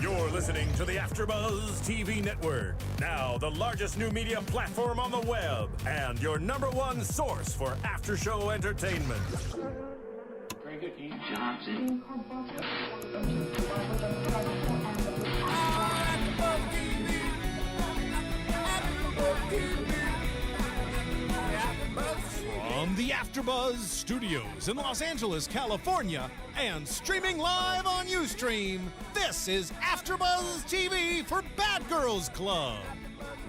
You're listening to the AfterBuzz TV network. Now, the largest new media platform on the web and your number one source for after-show entertainment. Very good, Keith Johnson. From the AfterBuzz Studios in Los Angeles, California, and streaming live on Ustream, this is AfterBuzz TV for Bad Girls Club.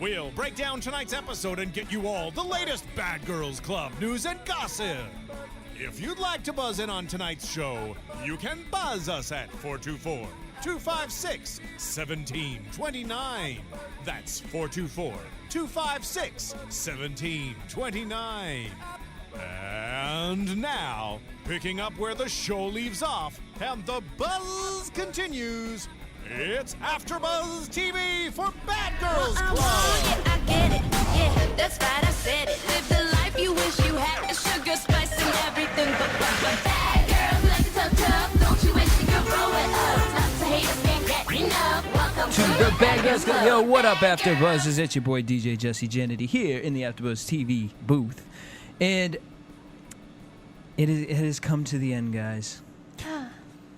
We'll break down tonight's episode and get you all the latest Bad Girls Club news and gossip. If you'd like to buzz in on tonight's show, you can buzz us at 424-256-1729. That's 424-256-1729. And now, picking up where the show leaves off and the buzz continues, it's AfterBuzz TV for Bad Girls Club. I get it. Yeah, that's right, I said it. Live the life you wish you had. Sugar, spice, and everything. But bad girls like tough. Don't you wish you could roll it up? Tough to haters can't get enough. Welcome To the Bad Girls Club. Yo, what up, AfterBuzz? It's your boy DJ Jesse Jannety here in the AfterBuzz TV booth. And it has come to the end, guys.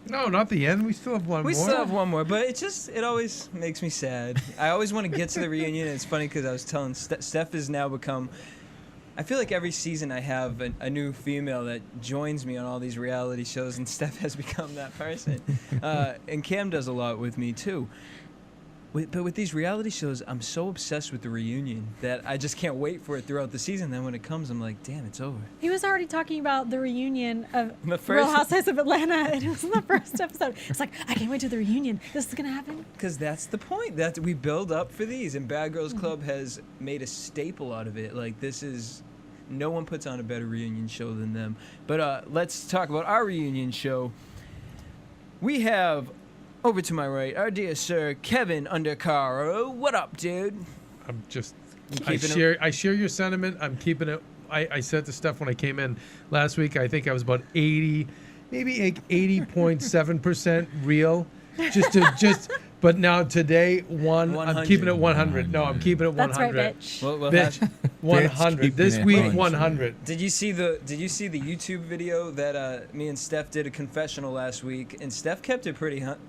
No, not the end. We still have one more. We still have one more, but it always makes me sad. I always want to get to the reunion. And it's funny because I was telling Steph has now become. I feel like every season I have a new female that joins me on all these reality shows, and Steph has become that person. And Cam does a lot with me too. But with these reality shows, I'm so obsessed with the reunion that I just can't wait for it throughout the season. Then when it comes, I'm like, damn, it's over. He was already talking about the reunion of The first- Real Housewives of Atlanta, and it was in the first episode. It's like, I can't wait to the reunion. This is going to happen. Because that's the point. That we build up for these, and Bad Girls Club has made a staple out of it. Like, this is... No one puts on a better reunion show than them. But let's talk about our reunion show. We have... Over to my right, our dear sir, Kevin Undercaro. What up, dude? I'm just. I share your sentiment. I'm keeping it. I said to Steph when I came in last week. I think I was about 80, maybe like 80.7% real. But now today, I'm keeping it 100. No, I'm keeping it 100. That's right, bitch. Well, Bitch, 100. This week, 100. Did you see the YouTube video that me and Steph did a confessional last week? And Steph kept it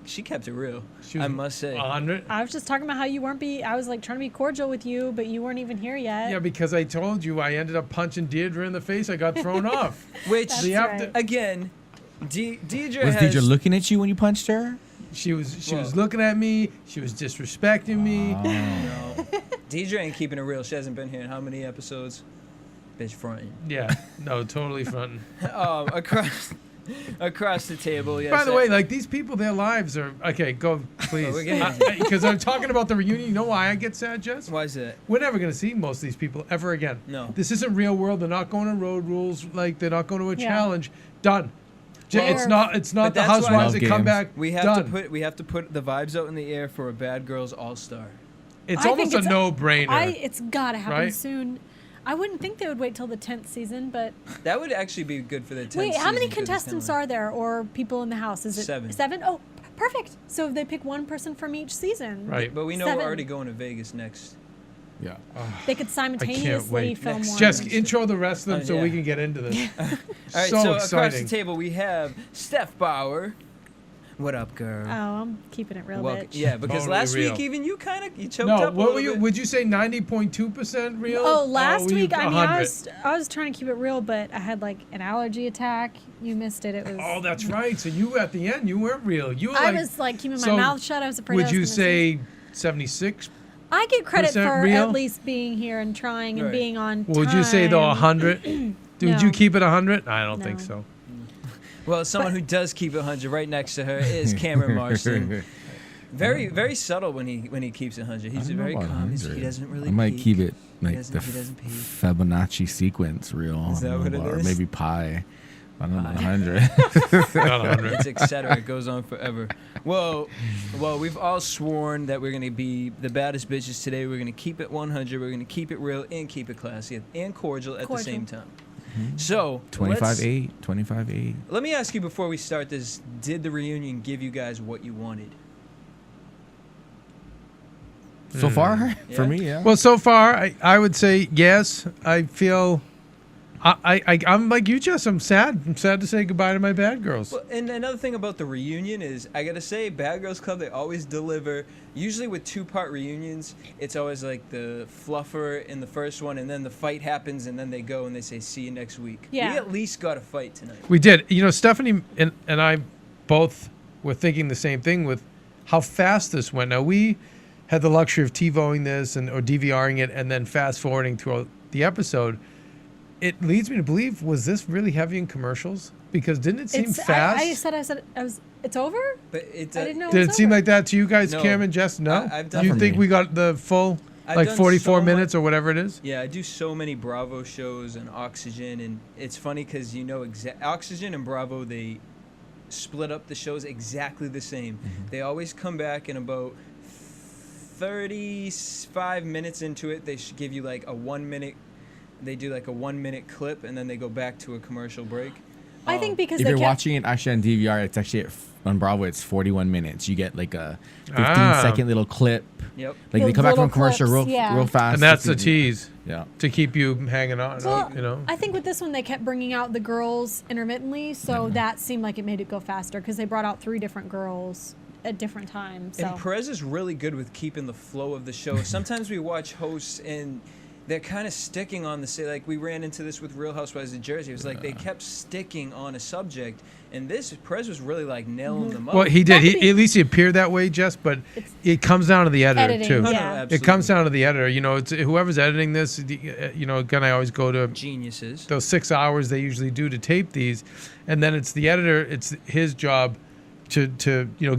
she kept it real. I must say. 100. I was just talking about how you weren't I was like trying to be cordial with you, but you weren't even here yet. Yeah, because I told you I ended up punching Deirdre in the face. I got thrown off. Which, That's right. again, Deirdre Was Deirdre looking at you when you punched her? She was looking at me. She was disrespecting me. No. Deirdre ain't keeping it real. She hasn't been here in how many episodes? Bitch fronting. Yeah, no, totally fronting. Across the table, yes. By the way, like these people, their lives are okay. Go, please, because I'm talking about the reunion. You know why I get sad, Jess? Why is that? We're never gonna see most of these people ever again. No, this isn't real world. They're not going to road rules. Like they're not going to a challenge. Done. It's not the housewives that come back. We have to put the vibes out in the air for a Bad Girls All-Star. It's almost a no-brainer. It's gotta happen right? soon. I wouldn't think they would wait till the 10th season, but that would actually be good for the 10th season. wait, how many contestants are there, or people in the house? Is it 7? 7? Oh, perfect. So they pick one person from each season. Right. But we know 7. we're already going to Vegas next. Yeah. They could simultaneously film one. Jess, intro the rest of them so we can get into this. All right, so across the table we have Steph Bauer. What up, girl? Oh, I'm keeping it real, bitch. Yeah, because totally last real. week even you choked No, up. what were you? Would you say 90.2% real? Oh, last week I 100. was trying to keep it real, but I had like an allergy attack. You missed it. It was. Oh, that's right. So you at the end, you weren't real. You were I was like keeping my mouth shut. I was afraid. Would you say 76? I get credit for real? at least being here and trying and being on time. Would you say though 100? Would you keep it 100? I don't think so. Well, someone who does keep it 100 right next to her is Cameron Marston. Very, very subtle when he keeps it 100. He's very calm. He doesn't really. I might peak. keep it like he the doesn't peak. Fibonacci sequence real. Is that what it or is? maybe pi. I don't know, 100. Not 100. It's etc. It goes on forever. Well, we've all sworn that we're going to be the baddest bitches today. We're going to keep it 100. We're going to keep it real and keep it classy and cordial at the same time. So 25-8. let me ask you before we start this: did the reunion give you guys what you wanted? So far, for me, yeah. Well, so far, I would say yes. I feel... I'm like you, Jess. I'm sad. I'm sad to say goodbye to my bad girls. Well, and another thing about the reunion is, I gotta say, Bad Girls Club, they always deliver. Usually with 2-part reunions, it's always like the fluffer in the first one, and then the fight happens, and then they go and they say, see you next week. Yeah. We at least got a fight tonight. We did. You know, Stephanie and I both were thinking the same thing with how fast this went. Now, we had the luxury of TiVoing this or DVRing it and then fast forwarding through the episode. It leads me to believe, was this really heavy in commercials? Because didn't it seem fast? I said it's over. But it, I didn't know. Did it it was seem over. like that to you guys, No. Cam and Jess? No. I've done You for think me. we got the full, I've like done 44 so minutes much- or whatever it is? Yeah, I do so many Bravo shows and Oxygen, and it's funny because Oxygen and Bravo, they split up the shows exactly the same. They always come back in about 35 minutes into it. They should give you like a 1 minute. They do like a 1 minute clip, and then they go back to a commercial break. I think because If they you're kept, watching it actually on DVR, it's actually on Bravo. It's 41 minutes. You get like a 15-second little clip. Yep. Like they The come back little from commercial clips, real yeah. real fast. And that's the to- tease Yeah. to keep you hanging on. Well, You know. I think with this one they kept bringing out the girls intermittently, so that seemed like it made it go faster because they brought out 3 different girls at different times. So. And Perez is really good with keeping the flow of the show. Sometimes we watch hosts and they're kind of sticking on like we ran into this with Real Housewives of Jersey. It was like they kept sticking on a subject, and this Perez was really like nailing them up. Well, he did. That could be- At least he appeared that way, Jess. But it comes down to the editor Editing, too. No, no, yeah. absolutely. It comes down to the editor. You know, it's whoever's editing this. You know, again, I always go to Geniuses. those 6 hours they usually do to tape these, and then it's the editor. It's his job to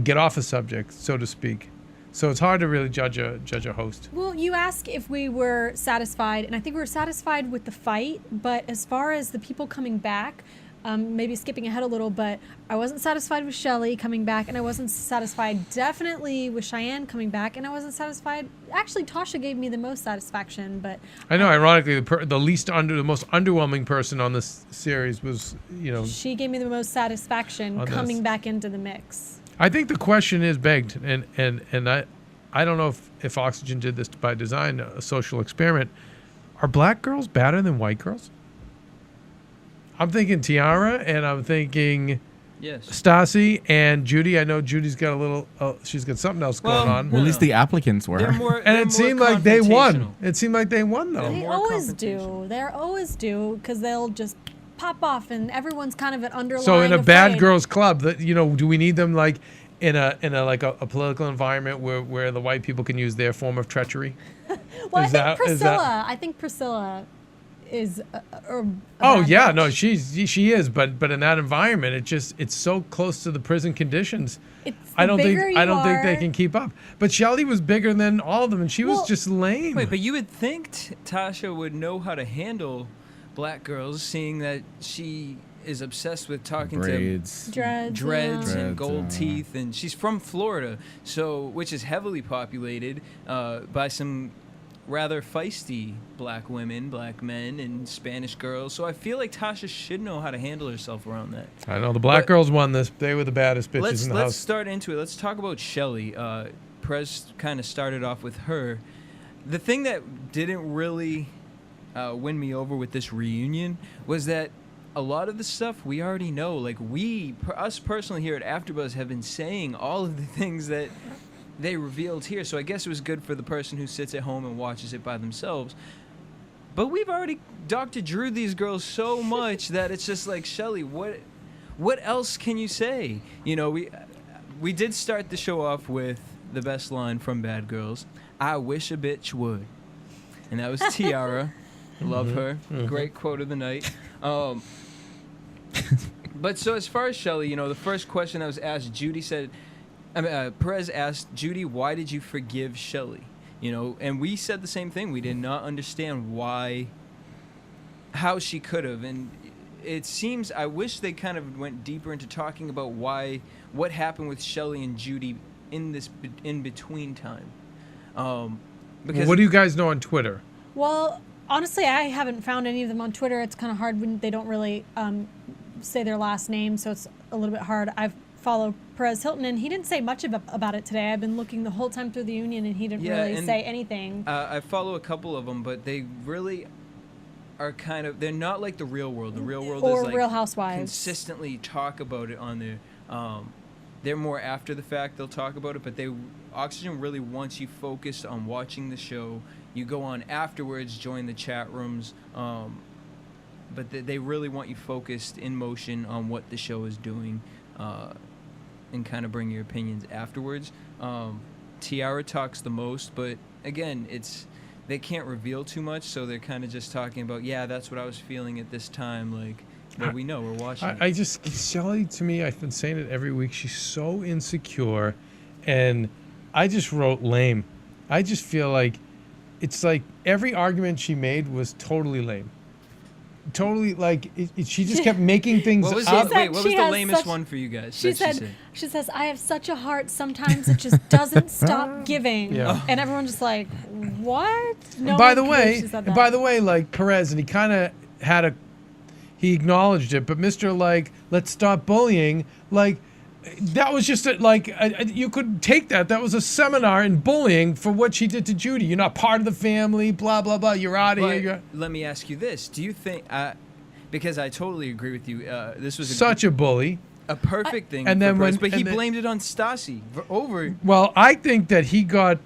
get off a subject, so to speak. So it's hard to really judge a host. Well, you asked if we were satisfied, and I think we were satisfied with the fight. But as far as the people coming back, maybe skipping ahead a little, but I wasn't satisfied with Shelley coming back, and I wasn't satisfied definitely with Cheyenne coming back, and I wasn't satisfied. Actually, Tasha gave me the most satisfaction, but I know, ironically, the most underwhelming person on this series was, she gave me the most satisfaction On this. coming back into the mix. I think the question is begged, and I don't know if Oxygen did this by design, a social experiment. Are black girls better than white girls? I'm thinking Tiara, and I'm thinking Yes. Stassi and Judy. I know Judy's got a little. she's got something else going on. Well, at least the applicants were. They're more, And they're it more seemed like they won. confrontational. It seemed like they won, though. They more always do. confrontational. They're always do because they'll just pop off, and everyone's kind of an underlying. So in a bad afraid. girls club, do we need them like in a political environment where the white people can use their form of treachery? Well, is I that- think is that- Priscilla. I think Priscilla is. A Oh bad yeah, bitch. no, she is, but in that environment, it's so close to the prison conditions. It's I don't the think bigger I you don't think they are- can keep up. But Shelley was bigger than all of them, and she was Well- just lame. Wait, but you would think Tasha would know how to handle black girls, seeing that she is obsessed with talking Braids. Dreads. dreads yeah. and gold Dreads, teeth, and she's from Florida, which is heavily populated by some rather feisty black women, black men, and Spanish girls. So I feel like Tasha should know how to handle herself around that. I know the black But- girls won this. They were the baddest bitches Let's in the let's house. start into it. Let's talk about Shelley. Prez kind of started off with her. The thing that didn't really win me over with this reunion was that a lot of the stuff we already know. Like us personally here at AfterBuzz have been saying all of the things that they revealed here. So I guess it was good for the person who sits at home and watches it by themselves. But we've already Dr. Drew these girls so much that it's just like, Shelley, what else can you say? You know, we did start the show off with the best line from Bad Girls. I wish a bitch would. And that was Tiara. Love her. Great quote of the night. But so as far as Shelley, the first question I was asked, Perez asked Judy, why did you forgive Shelley? And we said the same thing. We did not understand how she could have. And it seems, I wish they kind of went deeper into talking about what happened with Shelley and Judy in this in-between time. Because What do you guys know on Twitter? Well, honestly, I haven't found any of them on Twitter. It's kind of hard when they don't really say their last name, so it's a little bit hard. I've follow Perez Hilton, and he didn't say much about it today. I've been looking the whole time through the union, and he didn't really say anything. I follow a couple of them, but they really are they're not like the Real World. The Real World or is like Real Housewives. consistently talk about it on their. They're more after the fact. They'll talk about it, but Oxygen really wants you focused on watching the show. You go on afterwards, join the chat rooms, but they really want you focused in motion on what the show is doing, and kind of bring your opinions afterwards. Tiara talks the most, but again, they can't reveal too much, so they're kind of just talking about, yeah, that's what I was feeling at this time, like. But we know we're watching. Shelly, to me, I've been saying it every week. She's so insecure, and I just wrote lame. I just feel like it's like every argument she made was totally lame. Totally, like she just kept making things up. What was the lamest one for you guys? She says, "I have such a heart. Sometimes it just doesn't stop giving." Yeah. And everyone's just like, "What?" No. By the way, like Perez, and he kind of had he acknowledged it, but Mr. like, let's stop bullying, like. That was just you could take that. That was a seminar in bullying for what she did to Judy. You're not part of the family, blah, blah, blah. You're out of here. Let me ask you this. Do you think, because I totally agree with you, this was such a bully. A perfect thing and then but he blamed it on Stassi over. Well, I think that he got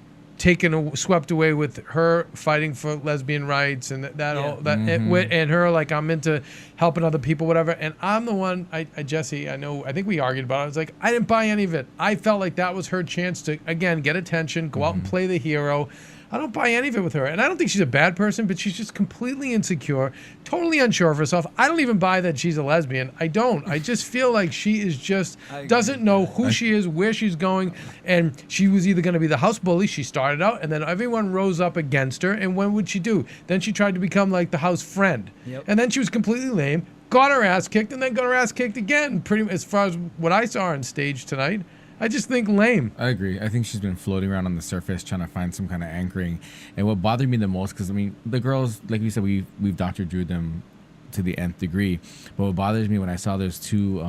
swept away with her fighting for lesbian rights and and her like, I'm into helping other people, whatever. And I'm the one, Jesse, I think we argued about it. I was like, I didn't buy any of it. I felt like that was her chance to, again, get attention, go out and play the hero. I don't buy any of it with her. And I don't think she's a bad person, but she's just completely insecure, totally unsure of herself. I don't even buy that she's a lesbian. I don't. I just feel like she is just doesn't know who she is, where she's going. And she was either going to be the house bully. She started out, and then everyone rose up against her. And what would she do? Then she tried to become like the house friend. Yep. And then she was completely lame, got her ass kicked, and then got her ass kicked again. Pretty as far as what I saw on stage tonight. I just think lame. I agree. I think she's been floating around on the surface trying to find some kind of anchoring. And what bothered me the most, because, I mean, the girls, like we said, we've Dr. Drew'd them to the nth degree. But what bothers me when I saw those two,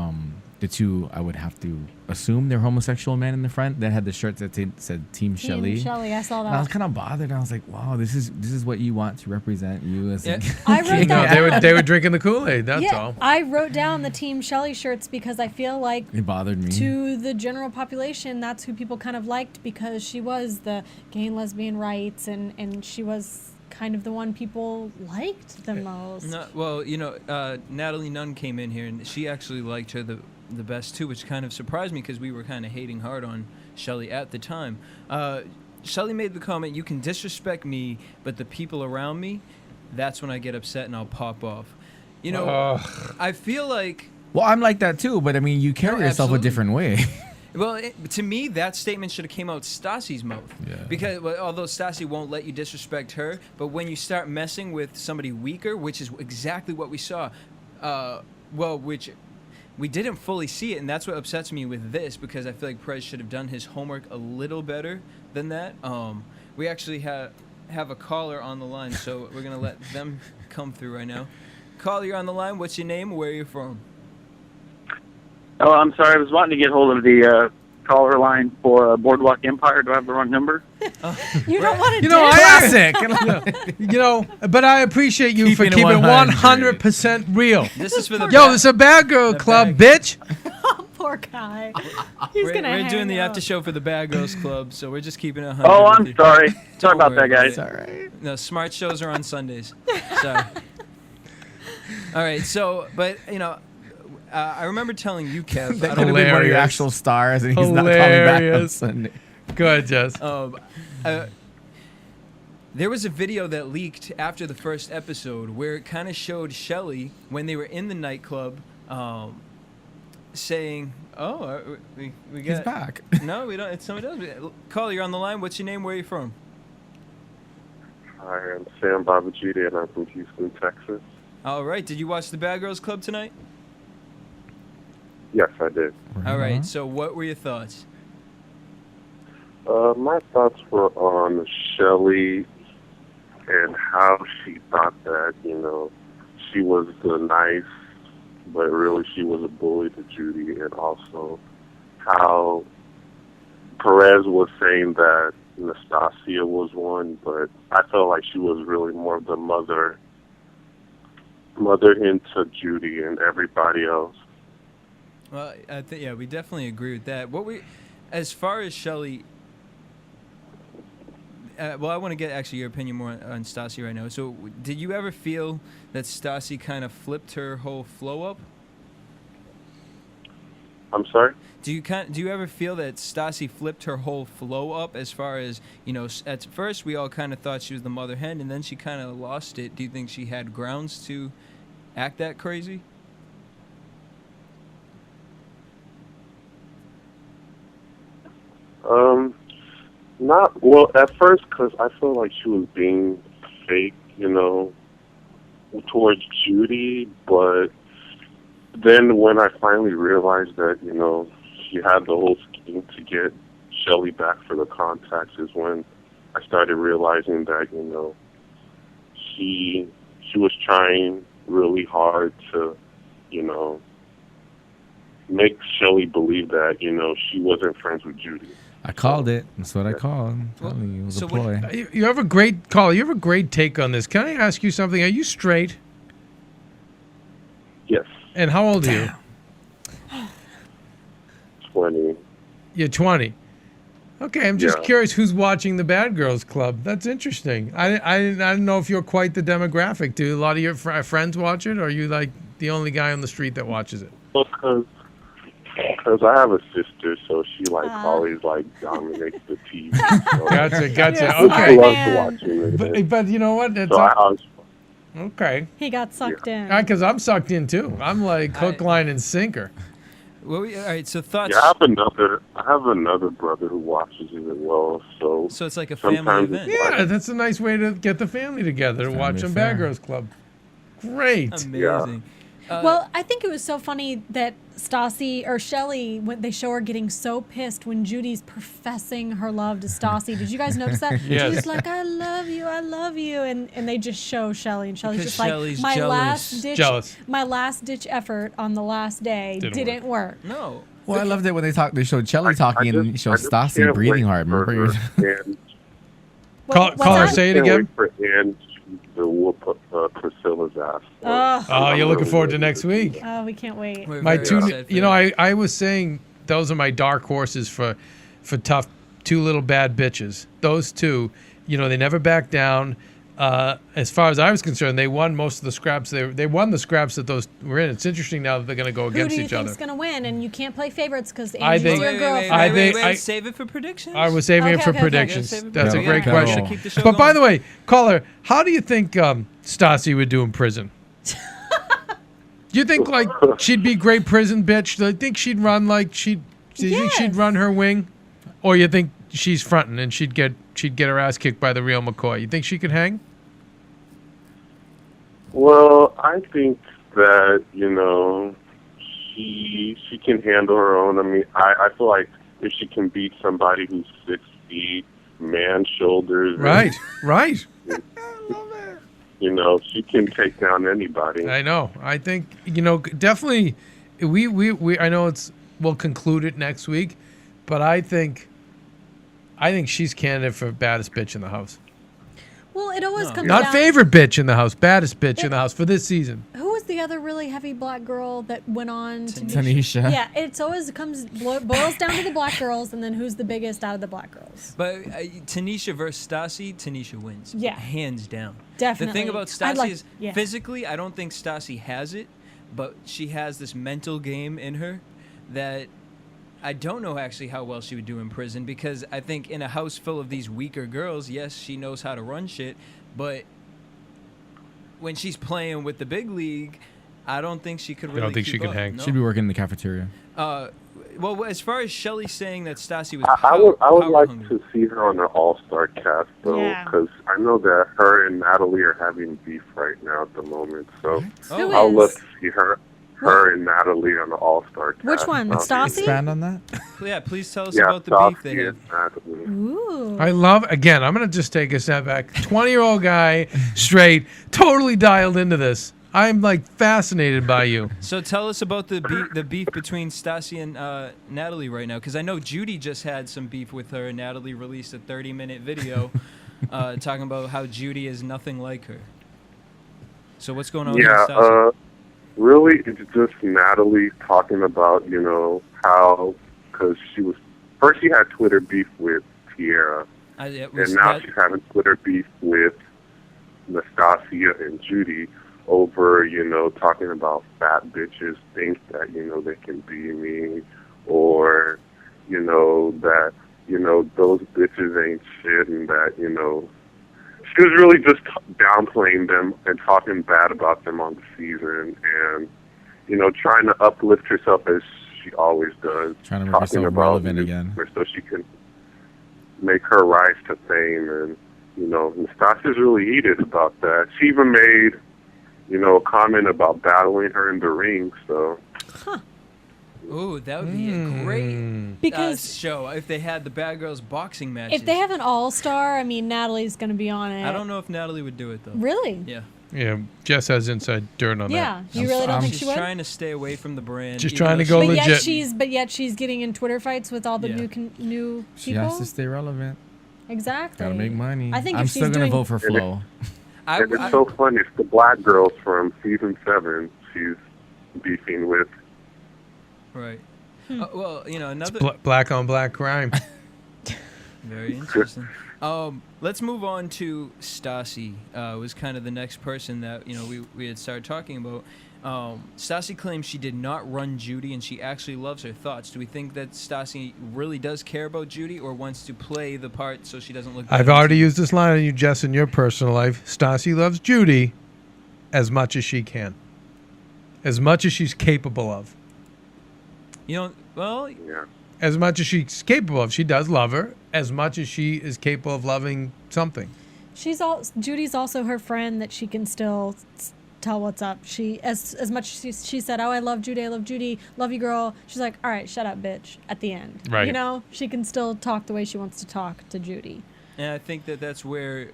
I would have to assume they're homosexual men in the front that had the shirts that said Team Shelly. Team Shelly, I saw that. And I was kind of bothered. I was like, wow, this is what you want to represent you as a I wrote that they were drinking the Kool-Aid, that's all. I wrote down the Team Shelly shirts because I feel like it bothered me. To the general population, that's who people kind of liked because she was the gay and lesbian rights and she was kind of the one people liked the most. No, well, Natalie Nunn came in here and she actually liked her the best too, which kind of surprised me because we were kind of hating hard on Shelly at the time. Shelly made the comment, you can disrespect me, but the people around me, that's when I get upset and I'll pop off. I feel like... Well, I'm like that too, but I mean, you carry yourself a different way. Well, to me, that statement should have came out Stassi's mouth. Yeah. Because although Stassi won't let you disrespect her, but when you start messing with somebody weaker, which is exactly what we saw, which we didn't fully see it, and that's what upsets me with this, because I feel like Perez should have done his homework a little better than that. We actually have a caller on the line, so we're going to let them come through right now. Caller, you're on the line. What's your name? Where are you from? Oh, I'm sorry. I was wanting to get hold of the caller line for Boardwalk Empire. Do I have the wrong number? You don't want to do Classic. But I appreciate you for keeping it 100% real. This is for the this is a Bad Girl Club, bitch. Poor guy. He's going to We're doing the after show for the Bad Girls Club, so we're just keeping it 100. Oh, I'm sorry. Sorry about that, guys. All right. No, smart shows are on Sundays. Sorry. All right, so, but, I remember telling you, Kev. That could have been one of your actual stars, and he's not coming back on Sunday. Go ahead, Jess. There was a video that leaked after the first episode where it kind of showed Shelly when they were in the nightclub saying, "Oh, we got he's back." No, we don't. It's somebody else. Caller, you're on the line. What's your name? Where are you from? Hi, I'm Sam Babajude, and I'm from Houston, Texas. All right. Did you watch the Bad Girls Club tonight? Yes, I did. All right. So what were your thoughts? My thoughts were on Shelly and how she thought that, she was the nice, but really she was a bully to Judy, and also how Perez was saying that Nastasia was one, but I felt like she was really more of the mother into Judy and everybody else. Well, yeah, we definitely agree with that. As far as Shelley, well, I want to get actually your opinion more on Stassi right now. So, did you ever feel that Stassi kind of flipped her whole flow up? I'm sorry? Do you ever feel that Stassi flipped her whole flow up as far as, at first we all kind of thought she was the mother hen and then she kind of lost it. Do you think she had grounds to act that crazy? Not well at first, because I felt like she was being fake, towards Judy. But then when I finally realized that, she had the whole scheme to get Shelley back for the contacts, is when I started realizing that, she was trying really hard to, make Shelley believe that, she wasn't friends with Judy. I called it. That's what I called. I'm telling you, it was a ploy. You have a great call. You have a great take on this. Can I ask you something? Are you straight? Yes. And how old are you? 20. You're 20. Okay, I'm just curious who's watching the Bad Girls Club. That's interesting. I don't know if you're quite the demographic. Do a lot of your friends watch it, or are you like the only guy on the street that watches it? Well, because I have a sister, so she always dominates the TV. So Gotcha. I Okay. love watching it. But you know what? That's okay. He got sucked in. Because I'm sucked in too. I'm like hook, line, and sinker. Well, all right. So thoughts. Yeah, I have another brother who watches it as well. So it's like a family event. Yeah, that's a nice way to get the family together and watch some Bad Girls Club. Great. Amazing. Yeah. Well, I think it was so funny that Stassi or Shelley, when they show her getting so pissed when Judy's professing her love to Stassi. Did you guys notice that? Yes. She's like, I love you, and they just show Shelley, and Shelley's Because just Shelley's like, jealous. my last ditch effort on the last day didn't work. No. Well, I loved it when they showed Shelley talking and they showed Stassi can't breathing wait hard. for Remember? her and Call her, say it can't again. wait for Anne to whoop Priscilla's ass. Oh, you're looking forward to next week. Oh, we can't wait. We're My very two, excited for that. I was saying those are my dark horses for tough, two little bad bitches. Those two, they never back down. As far as I was concerned, they won most of the scraps. They won the scraps that those were in. It's interesting now that they're going to go against each other. Who do you think's going to win? And you can't play favorites because I Angie's think- your girlfriend. Wait, save it for predictions. I was saving it for Okay. predictions. Save it for That's a predictions. great Yeah, question. keep the show But by going. the way, caller, how do you think Stassi would do in prison? Do you think she'd be great prison bitch? Do you think she'd run do you think she'd run her wing, or you think she's fronting and she'd get her ass kicked by the real McCoy? You think she could hang? Well, I think that, she can handle her own. I mean, I feel like if she can beat somebody who's 6 feet, man shoulders. Right. She can take down anybody. I know. I think definitely. We I know we'll conclude it next week, but I think she's candidate for baddest bitch in the house. Well, it always comes Not down. favorite bitch in the house, baddest bitch in the house for this season. Who was the other really heavy black girl that went on to be? Tanisha. Yeah, it's always boils down to the black girls, and then who's the biggest out of the black girls? But Tanisha versus Stassi, Tanisha wins. Yeah. Hands down. Definitely. The thing about I'd Stassi like- is yeah. physically, I don't think Stassi has it, but she has this mental game in her that I don't know actually how well she would do in prison, because I think in a house full of these weaker girls, yes, she knows how to run shit, but when she's playing with the big league, I don't think she could really I don't think keep she could up. hang. No. She'd be working in the cafeteria. Well, as far as Shelley saying that Stassi was I would power like hungry. to see her on an all-star cast, though, Yeah. because I know that her and Natalie are having beef right now at the moment. So Who I'll is? love to see her and Natalie on the all-star cast. Which one? Stassi? Expand on that. Yeah, please tell us Yeah, about the beef they Stassi have. and Natalie. Ooh. I love, again, I'm going to just take a step back. 20-year-old guy, straight, totally dialed into this. I'm like fascinated by you. So tell us about the beef between Stassi and Natalie right now, because I know Judy just had some beef with her, and Natalie released a 30-minute video talking about how Judy is nothing like her. So what's going on with Stassi? Really, it's just Natalie talking about, how, because first she had Twitter beef with Tierra, and now she's having Twitter beef with Nastasia and Judy over, talking about fat bitches think that, they can be me, or, that, those bitches ain't shit, and that, she was really just downplaying them and talking bad about them on the season, and, trying to uplift herself as she always does. Trying to make herself relevant again. So she can make her rise to fame, and, Nastasia's really heated about that. She even made, a comment about battling her in the ring, so. Huh. Ooh, that would be a great show if they had the Bad Girls boxing matches. If they have an all-star, I mean, Natalie's going to be on it. I don't know if Natalie would do it, though. Really? Yeah. Yeah, Jess has inside dirt on that. Yeah, you really don't think she would? She's trying to stay away from the brand. Just trying to go legit. But yet she's getting in Twitter fights with all the new people. She has to stay relevant. Exactly. Gotta make money. I think I'm still gonna vote for Flo. And it's so funny. It's the black girls from season 7 she's beefing with. Right. Well, another black on black crime. Very interesting. Let's move on to Stassi. Was kind of the next person that we had started talking about. Stassi claims she did not run Judy, and she actually loves her thoughts. Do we think that Stassi really does care about Judy, or wants to play the part so she doesn't look bad? I've already used this line on you, Jess, in your personal life. Stassi loves Judy as much as she can, as much as she's capable of. As much as she's capable of. She does love her as much as she is capable of loving something. Judy's also her friend that she can still tell what's up. She as much as she said, "Oh, I love Judy, love you, girl." She's like, "All right, shut up, bitch." At the end, right? She can still talk the way she wants to talk to Judy. And I think that's where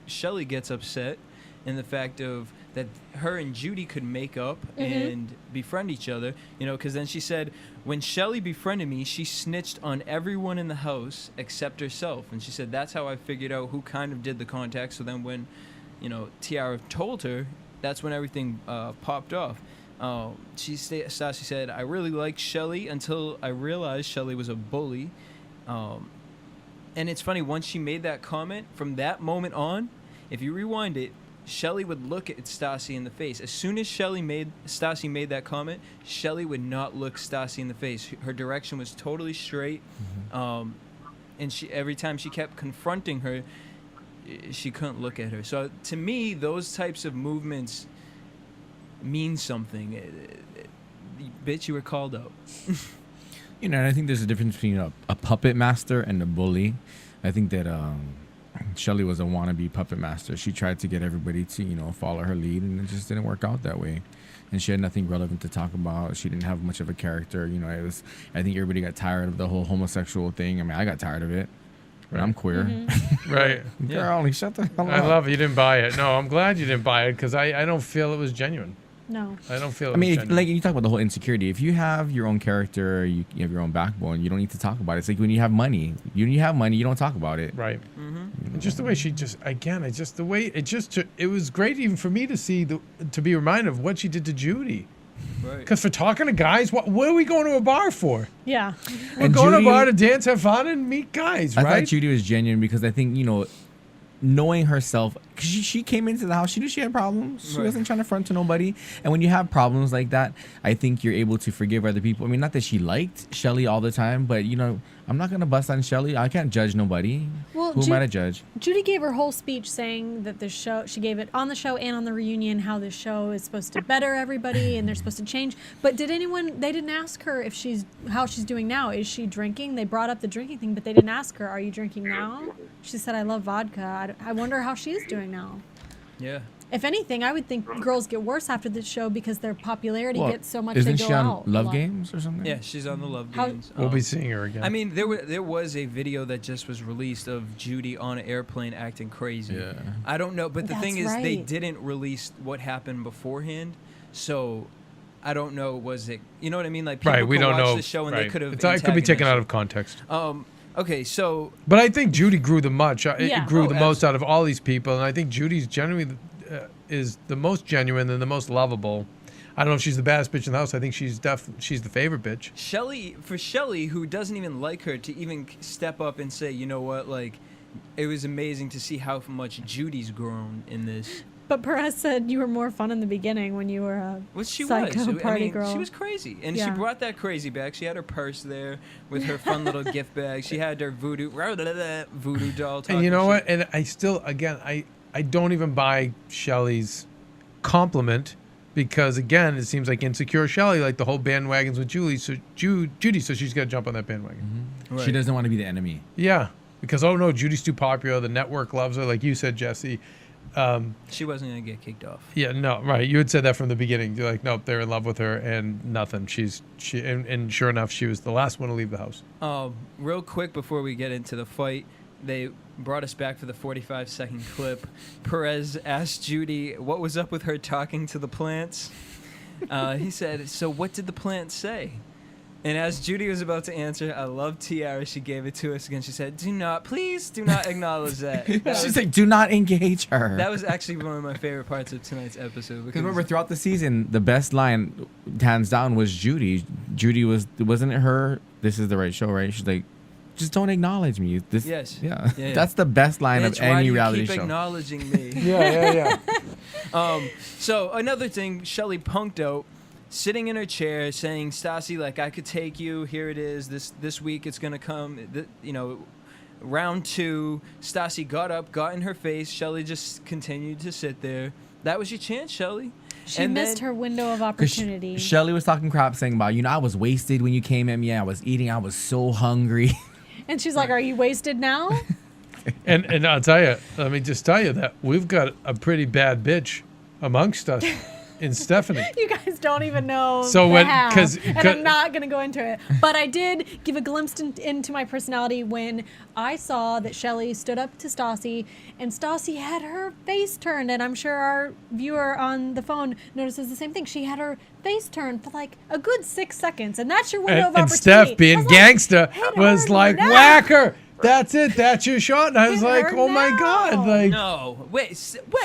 Shelley gets upset, in the fact of that her and Judy could make up and befriend each other, because then she said, when Shelley befriended me, she snitched on everyone in the house except herself. And she said, that's how I figured out who kind of did the contact. So then when, Tiara told her, that's when everything popped off. Stassi said, I really liked Shelley until I realized Shelley was a bully. And it's funny, once she made that comment, from that moment on, if you rewind it, Shelley would look at Stassi in the face. As soon as Stassi made that comment, Shelley would not look Stassi in the face. Her direction was totally straight, and every time she kept confronting her, she couldn't look at her. So to me, those types of movements mean something. Bitch, you were called out. And I think there's a difference between a puppet master and a bully. I think that Shelley was a wannabe puppet master. She tried to get everybody to, follow her lead, and it just didn't work out that way. And she had nothing relevant to talk about. She didn't have much of a character. I think everybody got tired of the whole homosexual thing. I mean, I got tired of it. But I'm queer. Right. Girl, shut the hell up. I love it. You didn't buy it. No, I'm glad you didn't buy it, because I don't feel it was genuine. No. I don't feel it was genuine. Like you talk about the whole insecurity. If you have your own character, you have your own backbone, you don't need to talk about it. It's like when you have money. You don't talk about it. Right. And just the way she it was great even for me to see, to be reminded of what she did to Judy. Right. Because for talking to guys, what are we going to a bar for? Yeah. We're going to a bar to dance, have fun, and meet guys, right? I thought Judy was genuine because I think, knowing herself, because she came into the house, she knew she had problems. She wasn't trying to front to nobody. And when you have problems like that, I think you're able to forgive other people. I mean, not that she liked Shelley all the time, but, I'm not going to bust on Shelley. I can't judge nobody. Well, who am I to judge? Judy gave her whole speech saying that the show, she gave it on the show and on the reunion, how this show is supposed to better everybody and they're supposed to change. But they didn't ask her how she's doing now. Is she drinking? They brought up the drinking thing, but they didn't ask her, are you drinking now? She said, I love vodka. I wonder how she's doing now. Yeah. If anything, I would think girls get worse after this show because their popularity Well, gets so much isn't they go she on out. a Love lot. Games or something? Yeah, she's on the Love How- Games. We'll be seeing her again. I mean, there was a video that just was released of Judy on an airplane acting crazy. Yeah. I don't know, but the thing is, That's they right. didn't release what happened beforehand, so I don't know. Was it? You know what I mean? Like people right, we could don't watch know. the show and right. they could have. It could be taken out of context. Okay, so But I think Judy grew the Yeah. grew the most out of all these people, and I think Judy's genuinely is the most genuine and the most lovable. I don't know if she's the baddest bitch in the house. I think she's the favorite bitch. Shelley, who doesn't even like her, to even step up and say, you know what, like, it was amazing to see how much Judy's grown in this. But Perez said you were more fun in the beginning when you were a What she psycho was. party I mean, girl. she was crazy, and she Yeah. brought that crazy back. She had her purse there with her fun little gift bag. She had her voodoo doll. And you know talking what? shit. And I still, again, I don't even buy Shelley's compliment because, again, it seems like insecure Shelley, like the whole bandwagon's with Judy, so she's got to jump on that bandwagon. Right. She doesn't want to be the enemy. Yeah, because, oh no, Judy's too popular. The network loves her, like you said, Jesse. She wasn't gonna get kicked off. Yeah, no, right. You had said that from the beginning. You're like, nope, they're in love with her, and nothing. And sure enough, she was the last one to leave the house. Real quick before we get into the fight, they brought us back for the 45-second clip. Perez asked Judy what was up with her talking to the plants. He said, "So what did the plants say?" And as Judy was about to answer, I love Tiara. She gave it to us again. She said, please do not acknowledge that. She's like, do not engage her. That was actually one of my favorite parts of tonight's episode. Because remember, throughout the season, the best line, hands down, was Judy. Judy wasn't it her? This is the right show, right? She's like, just don't acknowledge me. This, Yes. Yeah. Yeah. That's the best line Mitch, of any why do you reality keep show. acknowledging me? Yeah. So another thing, Shelley punked out, sitting in her chair, saying, "Stassi, like I could take you. Here it is. This week it's gonna come. Round 2." Stassi got up, got in her face. Shelley just continued to sit there. That was your chance, Shelley. She missed her window of opportunity. Shelley was talking crap, saying about, I was wasted when you came at me. I was eating. I was so hungry. And she's like, "Are you wasted now?" And I'll tell you, let me just tell you that we've got a pretty bad bitch amongst us in Stephanie. You guys don't even know So the when- half, 'cause- and I'm not going to go into it. But I did give a glimpse into my personality when I saw that Shelley stood up to Stassi, and Stassi had her face turned, and I'm sure our viewer on the phone notices the same thing. She had her face turned for like a good 6 seconds, and that's your window of And opportunity. Steph, being I was like, gangster, hit was her like, now. whack her. That's it. That's your shot. And I was Hit like, her oh my now. God. Like, No, wait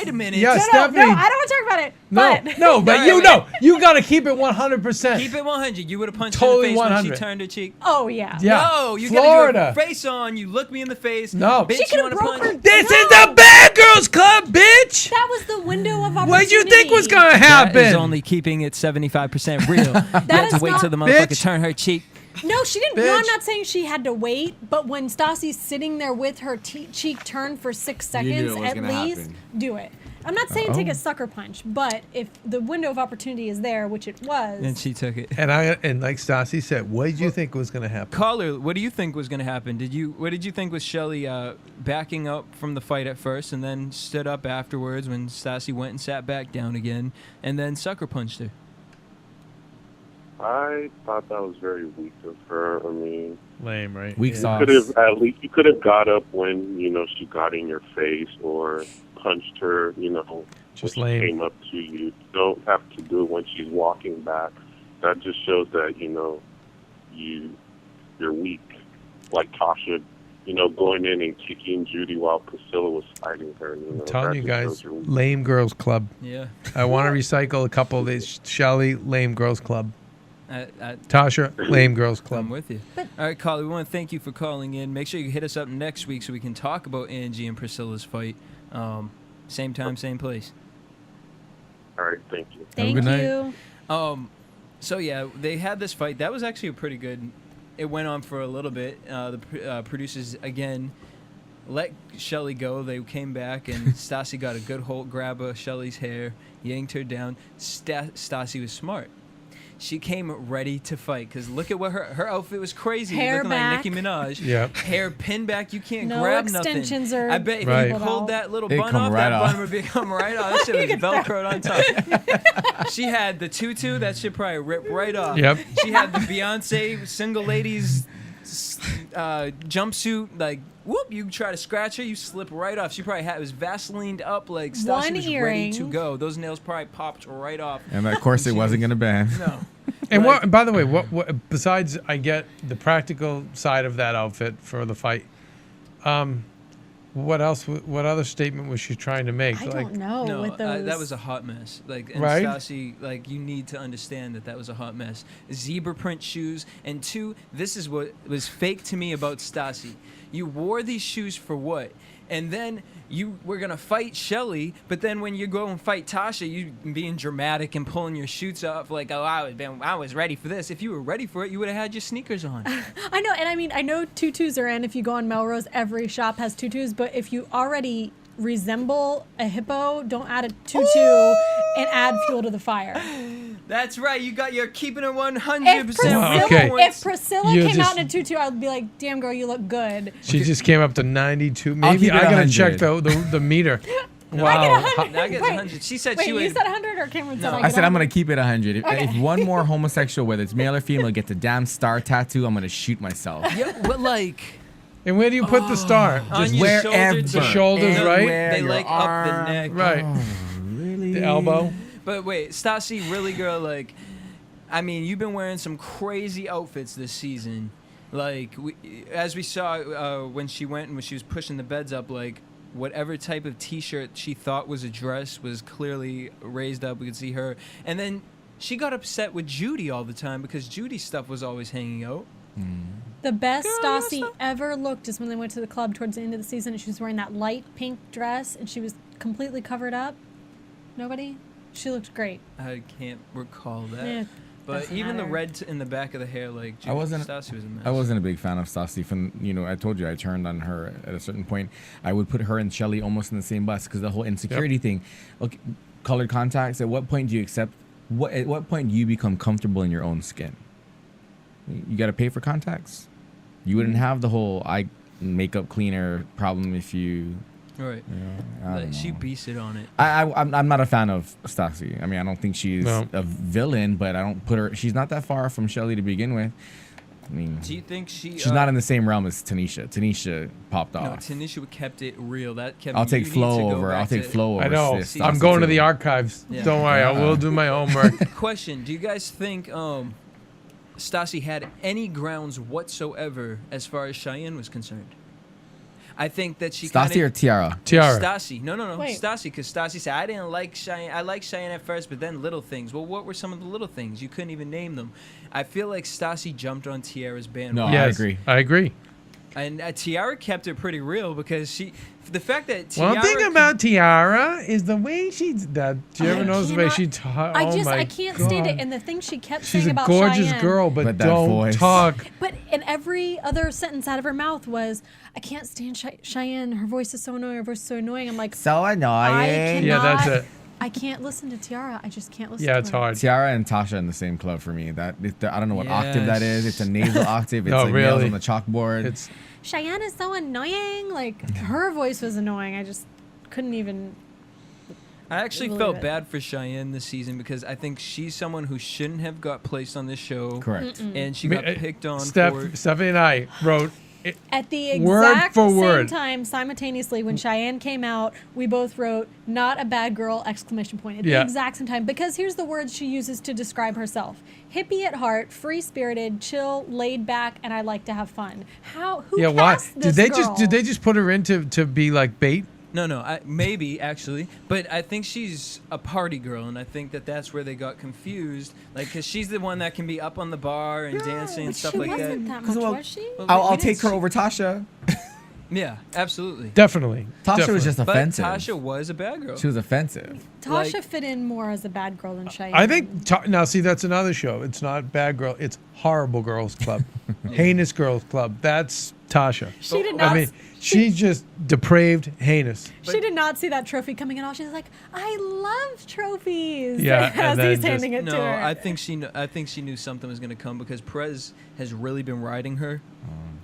a minute. Yeah, No, Stephanie. I don't want to talk about it. But but you know, you got to keep it 100%. Keep it 100. You would have punched Totally her in the face when 100. she turned her cheek. Oh yeah. Yeah. No, you Florida. got your face on. You look me in the face. No. Bitch, She you could want have to broke punch? her. This No. is the Bad Girls Club, bitch. That was the window of opportunity. What did you think was going to happen? That is only keeping it 75% real. You have to is wait not- till the motherfucker Bitch. turn her cheek. No, she didn't. No, Bitch. I'm not saying she had to wait, but when Stassi's sitting there with her cheek turned for 6 knew it seconds was at gonna least, happen. do it. I'm not saying take a sucker punch, but if the window of opportunity is there, which it was, And she took it. And like Stassi said, what did you think was going to happen? Caller, what do you think was going to happen? What did you think was Shelley backing up from the fight at first and then stood up afterwards when Stassi went and sat back down again and then sucker punched her? I thought that was very weak of her. I mean, Lame, right? Weak you sauce. could have at least got up when she got in your face or punched her. Just when she lame. came up to you. You don't have to do it when she's walking back. That just shows that you're weak. Like Tasha, going in and kicking Judy while Priscilla was fighting her. I'm telling that you just guys, shows you're weak. Lame Girls Club. Yeah. I want to recycle a couple of these. Shelley, Lame Girls Club. I, Tasha, Lame Girls I'm Club. with you. All right, caller, we want to thank you for calling in. Make sure you hit us up next week so we can talk about Angie and Priscilla's fight. Same time, same place. All right, thank you. thank good night. you. So yeah, they had this fight. That was actually a pretty good. It went on for a little bit. The producers again let Shelley go. They came back and Stassi got a good hold grab of Shelley's hair, yanked her down. Stassi was smart. she came ready to fight. Because look at what her outfit was crazy. Hair looking back. like Nicki Minaj. Yep. Hair pinned back. You can't No grab extensions nothing. or I bet if Right. you pulled that little It'd bun come off, right that off. bun would come right off. That shit was Velcroed on top. She had the tutu. That shit probably ripped right off. Yep. She had the Beyonce single ladies jumpsuit. Like, whoop, you try to scratch her, you slip right off. She probably had it was Vaselined up like Stassi One was ready earring. to go. Those nails probably popped right off. And of course, it wasn't gonna ban. No. And Like- what? By the way, what? Besides, I get the practical side of that outfit for the fight. What else? What other statement was she trying to make? I don't know. No, with those. that was a hot mess. Like, and Right? Stassi, like, you need to understand that was a hot mess. Zebra print shoes, and 2, this is what was fake to me about Stassi. You wore these shoes for what? And then you were gonna fight Shelly, but then when you go and fight Tasha, you being dramatic and pulling your shoots off like, oh, I was ready for this. If you were ready for it, you would have had your sneakers on. I know, and I mean, I know tutus are in. If you go on Melrose, every shop has tutus. But if you already resemble a hippo, don't add a tutu and add fuel to the fire. That's right. You got your keeping it 100% If Priscilla, real Okay. points. if Priscilla You came just- out in a tutu, I'd be like, "Damn girl, you look good." She just came up to 92. I'll Maybe keep it I gotta 100. check the meter. No, Wow. I get Wait, 100. She said Wait, she you would. said 100 or Cameron said No. I I get said I'm 100? gonna keep it 100. If one more homosexual, whether it's male or female, gets a damn star tattoo, I'm gonna shoot myself. Yeah, but like And where do you put the star? on Just your wherever. shoulder, The shoulders, and right? They Your like up the neck. right. Really? The elbow. But wait, Stassi, really, girl, like, I mean, you've been wearing some crazy outfits this season. Like, as we saw when she went and when she was pushing the beds up, like, whatever type of T-shirt she thought was a dress was clearly raised up. We could see her. And then she got upset with Judy all the time because Judy's stuff was always hanging out. The best Girl, Stassi ever looked is when they went to the club towards the end of the season and she was wearing that light pink dress and she was completely covered up. Nobody? She looked great. I can't recall that. Yeah, But doesn't even the matter. red in the back of the hair, like, Judy, Stassi was a mess. I wasn't a big fan of Stassi. From I told you I turned on her at a certain point. I would put her and Shelly almost in the same bus because the whole insecurity thing. Okay, colored contacts. At what point do you accept? At what point do you become comfortable in your own skin? You got to pay for contacts. You wouldn't have the whole eye makeup cleaner problem if you. Right. I don't Like, she know. beats it on it. I'm not a fan of Stassi. I mean, I don't think she's No. a villain, but I don't put her. She's not that far from Shelly to begin with. I mean, Do you think she's not in the same realm as Tanisha. Tanisha popped No, off. Tanisha kept it real. That kept. I'll you take need Flo to go over. back I'll take to- Flo over. I know. Stassi I'm going to too. the archives. Yeah. Don't worry, I will do my homework. Question: do you guys think Stassi had any grounds whatsoever as far as Cheyenne was concerned? I think that she Stassi kinda, or Tiara? Tiara. Stassi. No. Wait. Stassi, because Stassi said, I didn't like Cheyenne. I liked Cheyenne at first, but then little things. Well, what were some of the little things? You couldn't even name them. I feel like Stassi jumped on Tiara's bandwagon. No, I Yes, agree. I agree. And Tiara kept it pretty real because the fact that Tiara. One thing could- about Tiara is the way she's that. Do you ever notice the way she talks? I can't stand it. And the thing she kept She's saying a about gorgeous Cheyenne, girl, but But that don't voice. talk. But in every other sentence out of her mouth was, "I can't stand Cheyenne. Her voice is so annoying. Her voice is so annoying." I'm like, So I annoying. Yeah, that's cannot- it. I can't listen to Tiara. I just can't listen. Yeah, to it's her. hard. Tiara and Tasha in the same club for me. I don't know what octave that is. It's a nasal octave. It's No, like nails really. on the chalkboard. It's Cheyenne is so annoying. Like her voice was annoying. I just couldn't even. I actually believe felt it. bad for Cheyenne this season because I think she's someone who shouldn't have got placed on this show. correct. And she Me- got picked on for Stephanie and I wrote. At the Word exact for same word. time, simultaneously, when Cheyenne came out, we both wrote "not a bad girl!" exclamation point at Yeah. the exact same time. Because here's the words she uses to describe herself: hippie at heart, free spirited, chill, laid back, and I like to have fun. Who Yeah, why cast did this they girl? just put her in to be like bait? No, maybe actually, but I think she's a party girl, and I think that's where they got confused. Like, cause she's the one that can be up on the bar and dancing and But stuff she like wasn't that. that much, well, was she? Well, I'll we take didn't her see- over Tasha. Yeah, absolutely. Definitely. Tasha Definitely. was just But offensive. Tasha was a bad girl. She was offensive. Tasha like- fit in more as a bad girl than Cheyenne. I think now see that's another show. It's not Bad Girl. It's Horrible Girls Club. Heinous Girls Club. That's Tasha. She did not. I mean, she's just depraved, heinous. She did not see that trophy coming at all. She's like, I love trophies. Yeah, as and he's then handing it No, to her. I think she knew something was going to come because Perez has really been riding her.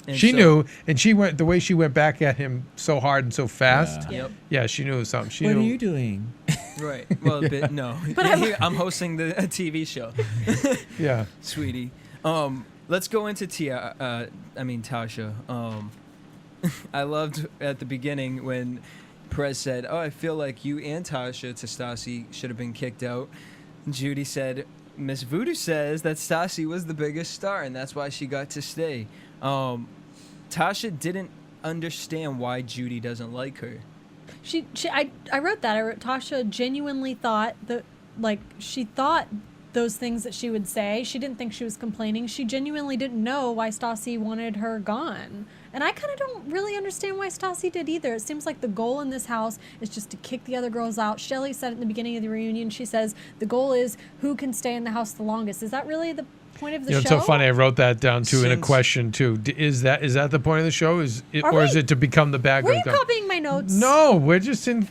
And She so- knew, and she went the way she went back at him so hard and so fast. Yep. Yeah, she knew something. She What knew. are you doing? Right. Well, no. But I'm hosting a TV show. Yeah. Sweetie. Let's go into Tasha. I loved at the beginning when Perez said, "Oh, I feel like you and Tasha to Stassi should have been kicked out." Judy said, "Miss Voodoo says that Stassi was the biggest star, and that's why she got to stay." Tasha didn't understand why Judy doesn't like her. I wrote that. Tasha genuinely thought that, like, she thought those things that she would say. She didn't think she was complaining. She genuinely didn't know why Stassi wanted her gone. And I kind of don't really understand why Stassi did either. It seems like the goal in this house is just to kick the other girls out. Shelley said it in the beginning of the reunion. She says the goal is who can stay in the house the longest. Is that really the point of the show? It's so funny. I wrote that down too in a Since- question too. Is that the point of the show? Is it, Are or is we- it to become the bad Were girl? you copying my notes? No, we're just in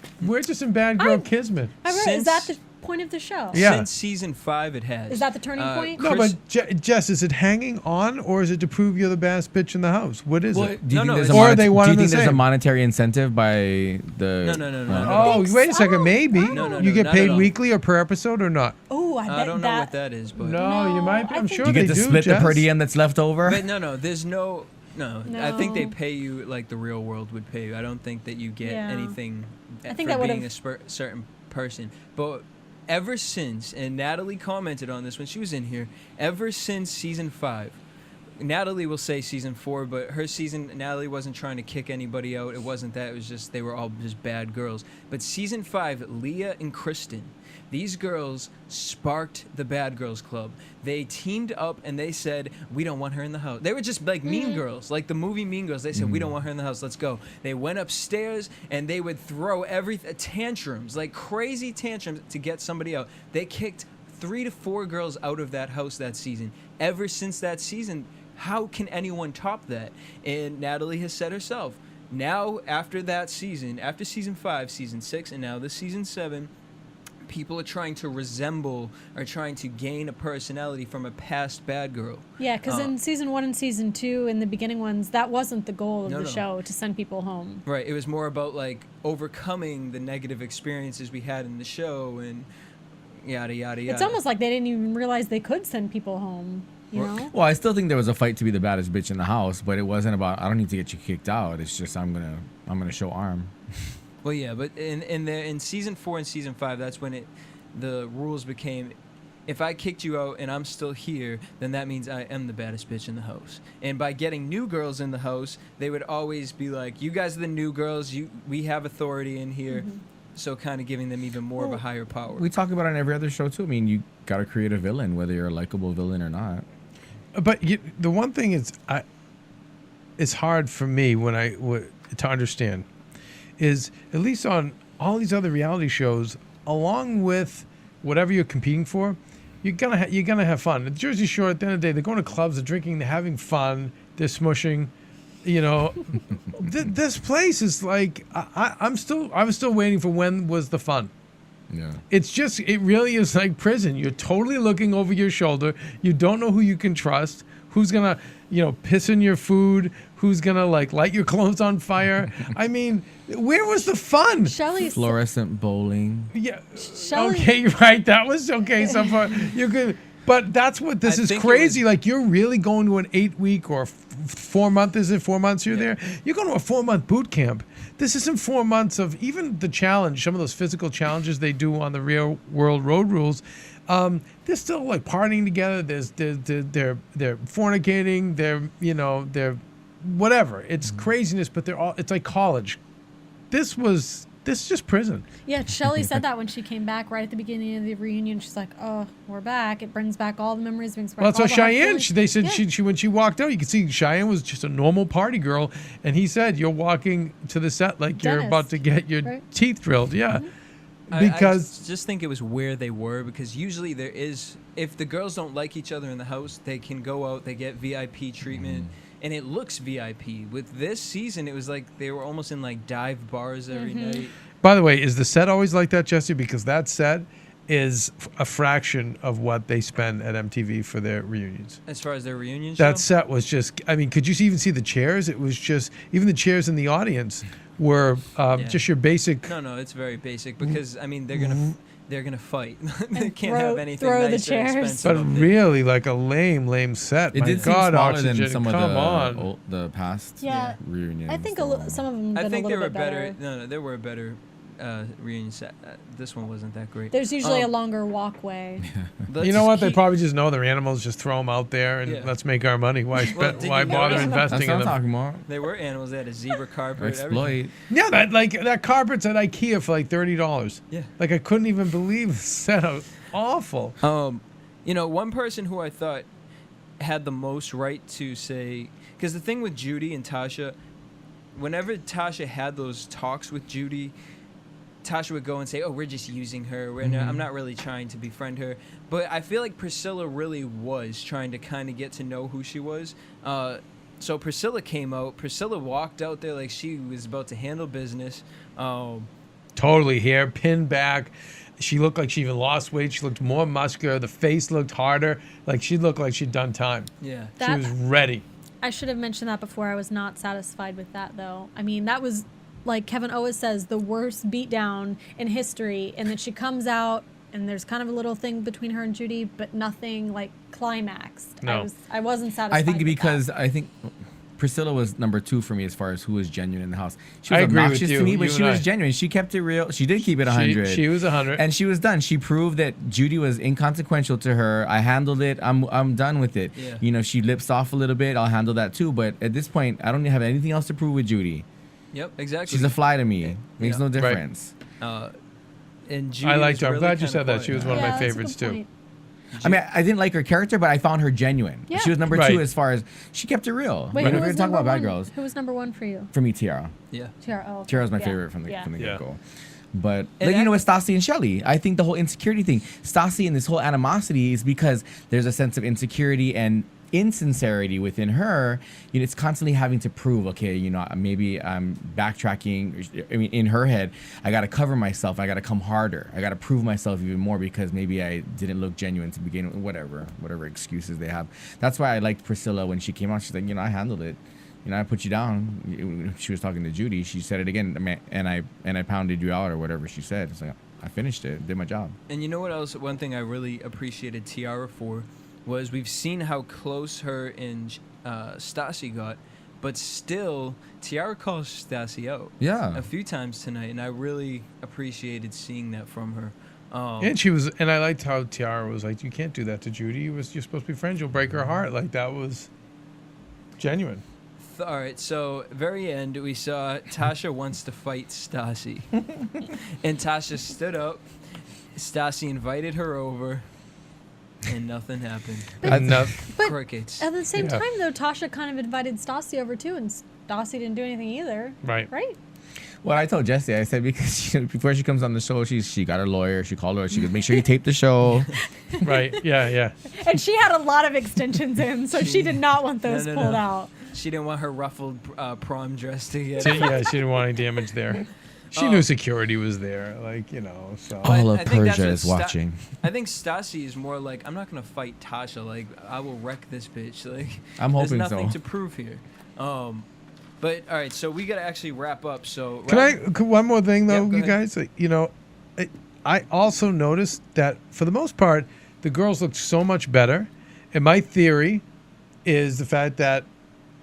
bad girl I'm- kismet. All right, is Since- that the point of the show? Yeah. Since season 5, it has. Is that the turning point? No, Chris- but Jess, is it hanging on, or is it to prove you're the baddest bitch in the house? What is Well, it? Do you No, think no, there's a it's- Or monet- they one Do you and the think there's a same? monetary incentive by the? No. Oh, think wait a second. so. Maybe No, you get not paid at all. weekly or per episode or not? Oh, I bet I don't know what that is, but No, you might. I I'm think- sure You they get to do. split Jess. the per diem that's left over. But no, there's no. I think they No. pay you like the real world would pay you. I don't think that you get Yeah. anything I think for that being would've- a certain person. But ever since, and Natalie commented on this when she was in here, ever since season 5, Natalie will say season 4, but her season, Natalie wasn't trying to kick anybody out. It wasn't that. It was just they were all just bad girls. But season 5, Leah and Kristen, these girls sparked the Bad Girls Club. They teamed up and they said, we don't want her in the house. They were just like Mean Girls, like the movie Mean Girls. They said, we don't want her in the house. Let's go. They went upstairs and they would throw tantrums, like crazy tantrums to get somebody out. They kicked 3 to 4 girls out of that house that season. Ever since that season, how can anyone top that? And Natalie has said herself, now after that season, after season 5, season 6, and now this season 7, people are trying to resemble or trying to gain a personality from a past bad girl. Yeah, because in season 1 and season 2, in the beginning ones, that wasn't the goal of No, the no. show, to send people home. Right. It was more about like overcoming the negative experiences we had in the show and yada yada yada. It's almost like they didn't even realize they could send people home. You know? Well, I still think there was a fight to be the baddest bitch in the house, but it wasn't about I don't need to get you kicked out. It's just I'm gonna show arm. Well, yeah, but in season 4 and season 5, that's when the rules became, if I kicked you out and I'm still here, then that means I am the baddest bitch in the house. And by getting new girls in the house, they would always be like, you guys are the new girls. We have authority in here. Mm-hmm. So kind of giving them even more of a higher power. We talk about it on every other show too. I mean, you gotta create a villain, whether you're a likable villain or not. But the one thing is, it's hard for me to understand, is at least on all these other reality shows, along with whatever you're competing for, you're gonna have fun. At Jersey Shore, at the end of the day, they're going to clubs, they're drinking, they're having fun, they're smushing. You know, this place is like I was still waiting for when was the fun. Yeah. It really is like prison. You're totally looking over your shoulder. You don't know who you can trust, who's gonna, piss in your food, who's gonna like light your clothes on fire. I mean, where was the fun? Shelley's Fluorescent bowling. Yeah. Shelley, Okay, right. That was okay so far. You're good. But that's what this I is think it crazy. was- Like you're really going to an 8-week or 4 month. Is it 4 months you're there? You're going to a 4-month boot camp. This isn't 4 months of even the challenge. Some of those physical challenges they do on the real world road rules. They're still like partying together. They're fornicating. They're whatever. It's craziness. But it's like college. This is just prison. yeah, Shelley said that when she came back right at the beginning of the reunion. She's like, "Oh, we're back. It brings back all the memories. Brings back Well, all so the hard Cheyenne, feelings." they said Yeah. she when she walked out, you could see Cheyenne was just a normal party girl, and he said, "You're walking to the set like you're Dentist, about to get your right? teeth drilled." Yeah, Because I just think it was where they were, because usually there is, if the girls don't like each other in the house, they can go out, they get VIP treatment, and it looks VIP. With this season, it was like they were almost in like dive bars every night. by the way, is the set always like that, Jesse? Because that set is a fraction of what they spend at MTV for their reunions. As far as their reunion show? That set was just, I mean, could you even see the chairs? It was just, even the chairs in the audience were just your basic. No, it's very basic, because I mean they're gonna fight. They can't throw- have anything throw the nice or chairs. expensive. But up there. really, like a lame set. It My did seem God, smaller Oxygen, than some of come the on. past Yeah. reunions. I think so. some of them been I think a there little were bit better. No, there were better reunion set. This one wasn't that great. There's usually a longer walkway. You know what? They probably just know they're animals. Just throw them out there and let's make our money. Why why bother investing in them? That's what I'm talking about. They were animals. They had a zebra carpet. Exploit. Everything. Yeah, that carpet's at IKEA for like $30. Yeah. Like I couldn't even believe the setup. Awful. You know, one person who I thought had the most right to say, because the thing with Judy and Tasha, whenever Tasha had those talks with Judy, Tasha would go and say, "Oh, we're just using her. I'm not really trying to befriend her." But I feel like Priscilla really was trying to kind of get to know who she was. So Priscilla came out. Priscilla walked out there like she was about to handle business. Totally hair pinned back. She looked like she even lost weight. She looked more muscular. The face looked harder. Like she looked like she'd done time. Yeah. She was ready. I should have mentioned that before. I was not satisfied with that, though. I mean, that was, like Kevin always says, the worst beatdown in history. And then she comes out, and there's kind of a little thing between her and Judy, but nothing like climaxed. No. I wasn't satisfied. I think with because that. I think Priscilla was number 2 for me as far as who was genuine in the house. She I was agree with obnoxious you. to me, but You she and was I. genuine. She kept it real. She did keep it 100. She was 100. And she was done. She proved that Judy was inconsequential to her. I handled it. I'm done with it. Yeah. You know, she lips off a little bit. I'll handle that too. But at this point, I don't have anything else to prove with Judy. Yep, exactly. She's a fly to me. Makes no difference. And Judy I liked was her. I'm really glad you kinda said that. quiet. She was one of Yeah, my that's a good favorites too. point. I mean, I didn't like her character, but I found her genuine. Yeah. She was number Right. 2 as far as she kept it real. Wait, But who if we're was talking number about bad one? girls, Who was number 1 for you? for me, Tiara. Yeah. Tiara. Oh, okay. Tiara's my Yeah. favorite from the Yeah. get-go. But And like, you know, with Stassi and Shelly, I think the whole insecurity thing, Stassi and this whole animosity is because there's a sense of insecurity and insincerity within her. You know, it's constantly having to prove, okay, you know, maybe I'm backtracking. I mean, in her head, I got to cover myself. I got to come harder. I got to prove myself even more because maybe I didn't look genuine to begin with. Whatever excuses they have. That's why I liked Priscilla when she came out. She's like, you know, I handled it. You know, I put you down. She was talking to Judy. She said it again, and I pounded you out or whatever she said. It's like, I finished it. Did my job. And you know what else? One thing I really appreciated Tiara for was we've seen how close her and Stassi got, but still Tiara calls Stassi out. Yeah. A few times tonight, and I really appreciated seeing that from her. And I liked how Tiara was like, you can't do that to Judy. You're supposed to be friends. You'll break her heart. Like that was genuine. All right, so very end, we saw Tasha wants to fight Stassi. And Tasha stood up. Stassi invited her over, and nothing happened. But Crickets. at the same Yeah. time, though, Tasha kind of invited Stassi over too, and Stassi didn't do anything either. Right. Right? Well, I told Jesse, I said because before she comes on the show, she got her lawyer. She called her. She goes, make sure you tape the show. Right. Yeah. And she had a lot of extensions in, so she did not want those No. pulled out. She didn't want her ruffled prom dress to get. Yeah, she didn't want any damage there. She knew security was there, like, you know, so. All of I think that's Persia what is watching. I think Stassi is more like, I'm not gonna fight Tasha. Like, I will wreck this bitch. Like, I'm hoping there's nothing so. to prove here. But all right, so we gotta actually wrap up. So One more thing though, Yep, go you ahead. guys, you know, I also noticed that for the most part, the girls looked so much better. And my theory is the fact that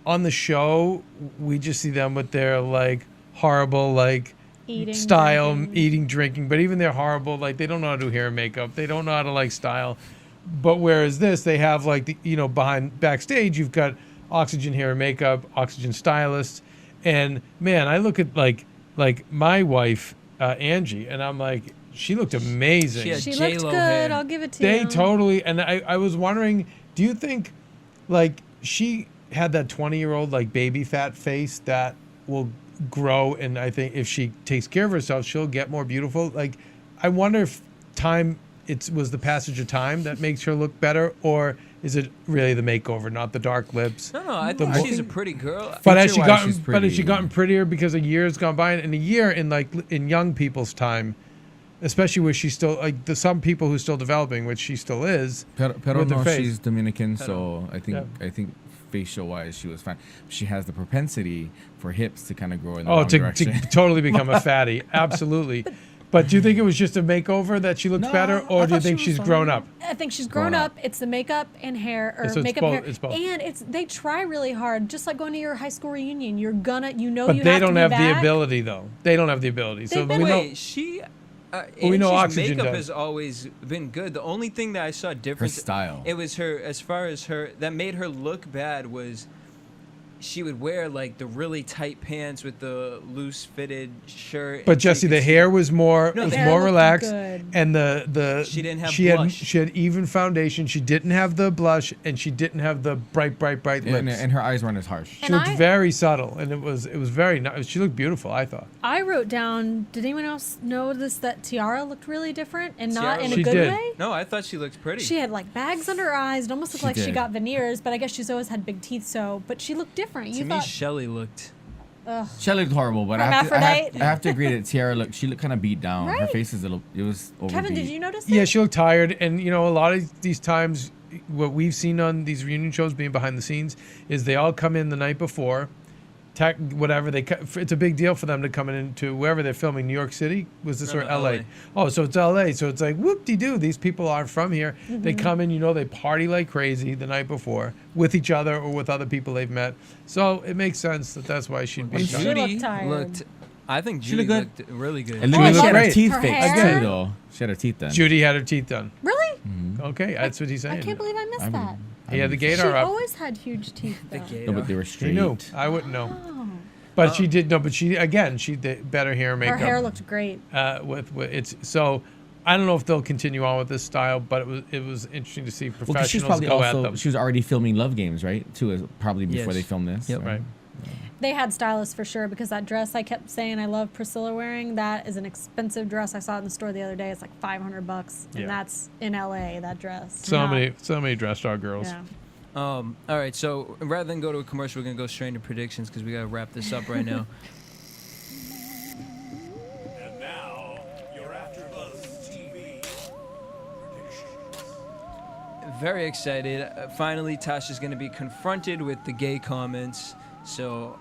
on the show, we just see them with their like horrible, like Eating, style, drinking. eating, drinking, but even they're horrible. Like they don't know how to do hair and makeup. They don't know how to like style. But whereas this, they have like, backstage, you've got Oxygen hair and makeup, Oxygen stylists. And man, I look at like my wife, Angie, and I'm like, she looked amazing. She had She J-Lo looked good. hair. I'll give it to They you. totally, and I was wondering, do you think like she had that 20-year-old like baby fat face that will grow, and I think if she takes care of herself, she'll get more beautiful? Like I wonder if time was the passage of time that makes her look better, or is it really the makeover, not the dark lips? No, I think she's a pretty girl. But has she Feature-wise, gotten prettier because a year's gone by? And a year in young people's time, especially where she's still like some people who's still developing, which she still is. Pero with her no, face. she's Dominican, so I think facial wise she was fine. She has the propensity for hips to kind of grow in the wrong direction. To totally become a fatty, absolutely. But do you think it was just a makeover that she looks better, or do you think she's grown up? I think she's grown up. It's the makeup and hair, or So it's makeup both- hair, it's both. and they try really hard. Just like going to your high school reunion, you're gonna, But you they have don't to have be the back. ability, though. They don't have the ability. So They've been- we know. Wait, she. we know Angie's Oxygen makeup does. has always been good. The only thing that I saw different, style. It was her. As far as her, that made her look bad was. She would wear like the really tight pants with the loose fitted shirt. But and so you Jesse, could the see- hair was more No, was the hair more looked relaxed, good. and the She didn't have she had blush. she had even foundation. She didn't have the blush, and she didn't have the bright lips. and her eyes weren't as harsh. She And looked I- very subtle, and it was very nice. She looked beautiful, I thought. I wrote down. Did anyone else notice that Tiara looked really different and not Tiara in a She good did. way? No, I thought she looked pretty. She had like bags under her eyes. It almost looked She like she did. got veneers, but I guess she's always had big teeth. But she looked different. to You me, thought Shelly looked. She looked horrible, but I have Hermaphrodite? to agree that Tiara she looked kind of beat down. Her Right. face is it was overbeat. Kevin, did you notice that? Yeah, she looked tired, and a lot of these times, what we've seen on these reunion shows, being behind the scenes, is they all come in the night before. Whatever it's a big deal for them to come into wherever they're filming. New York City was this, No, or no, LA? LA. Oh, so it's LA. So it's like whoop-de-doo. These people aren't from here. They come in, they party like crazy the night before with each other or with other people they've met. So it makes sense that's why she'd be. She tired. looked tired. looked. I think She Judy looked looked really good. And She look, looked she had her great. teeth Her fixed hair? too, though. She had her teeth done. Judy had her teeth done. Really? Okay, that's what he's saying. I can't believe I missed that. He had the She gator up. always had huge teeth. The Though. gator. No, but they were He straight. knew. I wouldn't know. Oh. But she did no. But she did better hair and Her makeup. hair looked great. With it's so. I don't know if they'll continue on with this style, but it was interesting to see Well, 'cause she's professionals probably go at also them. she was already filming Love Games, right? Too, probably before Yes. they filmed this. Yep. so- Right. They had stylists for sure because that dress I kept saying I love Priscilla wearing. That is an expensive dress. I saw it in the store the other day. It's like $500, and Yeah. that's in LA. That dress. So Not- many dress star girls. Yeah. All right, so rather than go to a commercial, we're gonna go straight into predictions because we gotta wrap this up right now. And now, your AfterBuzz TV predictions. Very excited. Finally, Tasha's gonna be confronted with the gay comments. So